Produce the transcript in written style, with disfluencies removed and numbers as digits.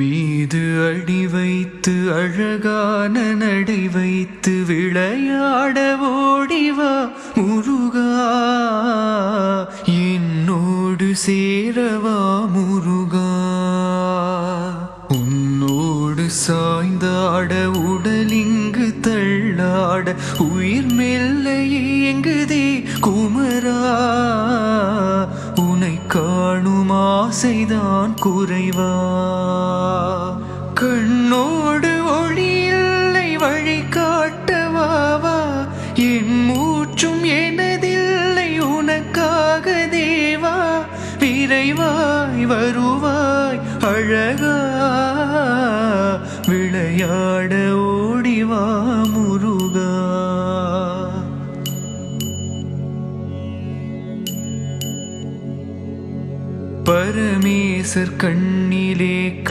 மீது அடி வைத்து அழகான நடை வைத்து விளையாட ஓடிவா முருகா, என்னோடு சேரவா முருகா. உன்னோடு சாய்ந்தாட உடலிங்கு தள்ளாட உயிர் மெல்ல ஏங்குதே குமரா, உனை காணும் ஆசைதான் குறைவா. கண்ணோடு ஒளி இல்லை வழி காட்டவாவா, என் மூச்சும் எனதில்லை உனக்காக தேவா. விரைவாய் வருவாய் அழகா, விளையாட ஓடிவா முருகா. பரமேசர் கண்ணிலே